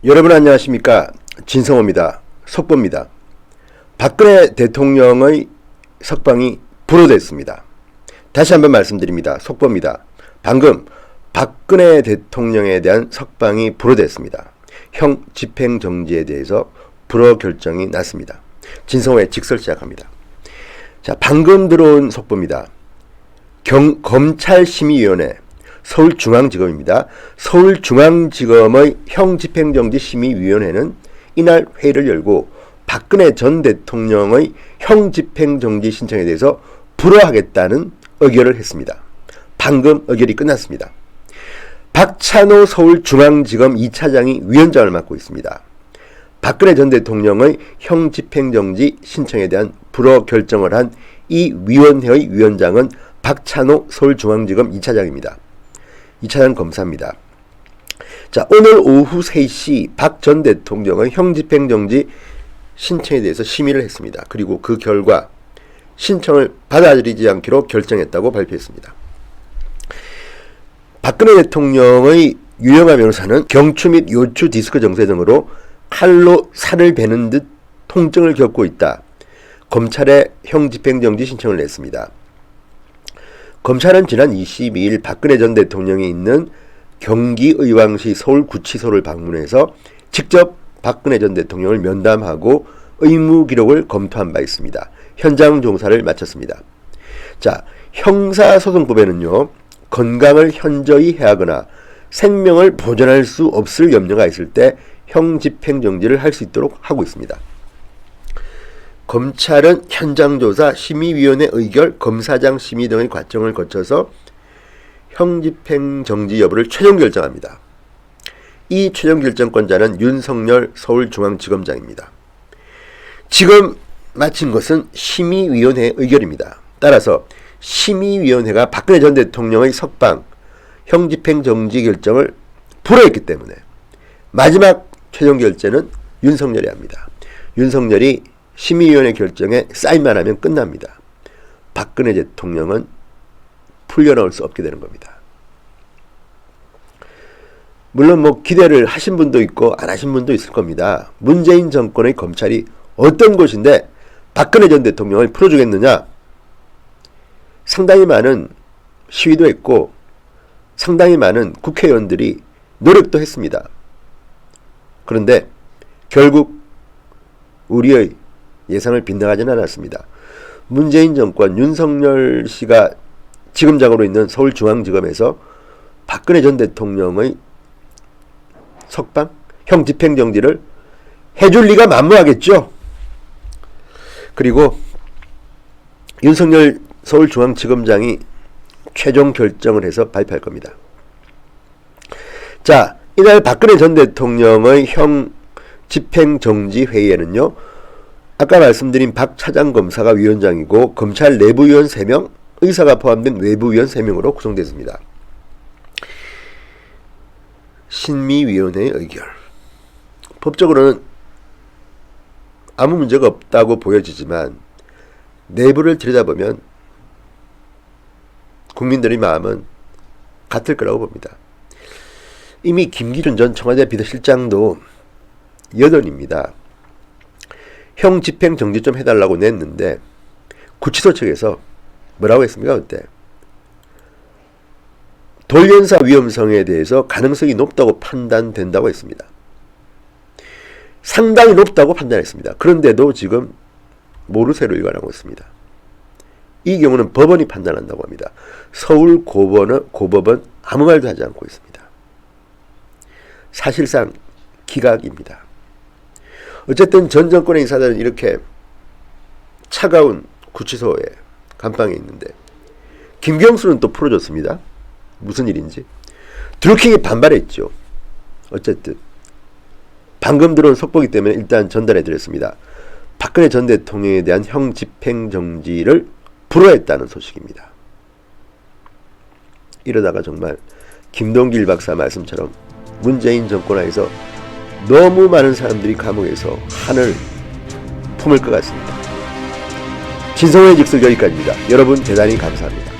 여러분 안녕하십니까? 진성호입니다. 속보입니다. 박근혜 대통령의 석방이 불허됐습니다. 다시 한번 말씀드립니다. 속보입니다. 방금 박근혜 대통령에 대한 석방이 불허됐습니다. 형 집행정지에 대해서 불허 결정이 났습니다. 진성호의 직설 시작합니다. 자, 방금 들어온 속보입니다. 검찰심의위원회 서울중앙지검입니다. 서울중앙지검의 형집행정지심의위원회는 이날 회의를 열고 박근혜 전 대통령의 형집행정지 신청에 대해서 불허하겠다는 의결을 했습니다. 방금 의결이 끝났습니다. 박찬호 서울중앙지검 2차장이 위원장을 맡고 있습니다. 박근혜 전 대통령의 형집행정지 신청에 대한 불허 결정을 한 이 위원회의 위원장은 박찬호 서울중앙지검 2차장입니다. 2차장 검사입니다. 자, 오늘 오후 3시 박 전 대통령의 형집행정지 신청에 대해서 심의를 했습니다. 그리고 그 결과 신청을 받아들이지 않기로 결정했다고 발표했습니다. 박근혜 대통령의 유영하 변호사는 경추 및 요추 디스크 정세 등으로 칼로 살을 베는 듯 통증을 겪고 있다. 검찰에 형집행정지 신청을 냈습니다. 검찰은 지난 22일 박근혜 전 대통령이 있는 경기의왕시 서울구치소를 방문해서 직접 박근혜 전 대통령을 면담하고 의무 기록을 검토한 바 있습니다. 현장 조사를 마쳤습니다. 자, 형사소송법에는요, 건강을 현저히 해하거나 생명을 보존할 수 없을 염려가 있을 때 형집행정지를 할 수 있도록 하고 있습니다. 검찰은 현장조사, 심의위원회 의결, 검사장 심의 등의 과정을 거쳐서 형집행정지 여부를 최종 결정합니다. 이 최종 결정권자는 윤석열 서울중앙지검장입니다. 지금 마친 것은 심의위원회 의결입니다. 따라서 심의위원회가 박근혜 전 대통령의 석방, 형집행정지 결정을 불허했기 때문에 마지막 최종 결재는 윤석열이 합니다. 윤석열이 심의위원회 결정에 사인만 하면 끝납니다. 박근혜 대통령은 풀려나올 수 없게 되는 겁니다. 물론 기대를 하신 분도 있고 안 하신 분도 있을 겁니다. 문재인 정권의 검찰이 어떤 곳인데 박근혜 전 대통령을 풀어주겠느냐? 상당히 많은 시위도 했고 상당히 많은 국회의원들이 노력도 했습니다. 그런데 결국 우리의 예상을 빗나가지는 않았습니다. 문재인 정권 윤석열 씨가 지검장으로 있는 서울중앙지검에서 박근혜 전 대통령의 석방, 형집행정지를 해줄 리가 만무하겠죠. 그리고 윤석열 서울중앙지검장이 최종 결정을 해서 발표할 겁니다. 자, 이날 박근혜 전 대통령의 형집행정지 회의에는요, 아까 말씀드린 박 차장 검사가 위원장이고 검찰 내부위원 3명, 의사가 포함된 외부위원 3명으로 구성됐습니다. 심의위원회의 의결. 법적으로는 아무 문제가 없다고 보여지지만 내부를 들여다보면 국민들의 마음은 같을 거라고 봅니다. 이미 김기춘 전 청와대 비서실장도 여론입니다. 형집행정지 좀 해달라고 냈는데 구치소 측에서 뭐라고 했습니까? 그때 돌연사 위험성에 대해서 가능성이 높다고 판단된다고 했습니다. 상당히 높다고 판단했습니다. 그런데도 지금 모르쇠로 일관하고 있습니다. 이 경우는 법원이 판단한다고 합니다. 서울고법은 아무 말도 하지 않고 있습니다. 사실상 기각입니다. 어쨌든 전 정권의 인사들은 이렇게 차가운 구치소에 감방에 있는데 김경수는 또 풀어줬습니다. 무슨 일인지. 드루킹이 반발했죠. 어쨌든 방금 들어온 속보기 때문에 일단 전달해 드렸습니다. 박근혜 전 대통령에 대한 형집행정지를 불허했다는 소식입니다. 이러다가 정말 김동길 박사 말씀처럼 문재인 정권 하에서 너무 많은 사람들이 감옥에서 한을 품을 것 같습니다. 진성호의 직설 여기까지입니다. 여러분 대단히 감사합니다.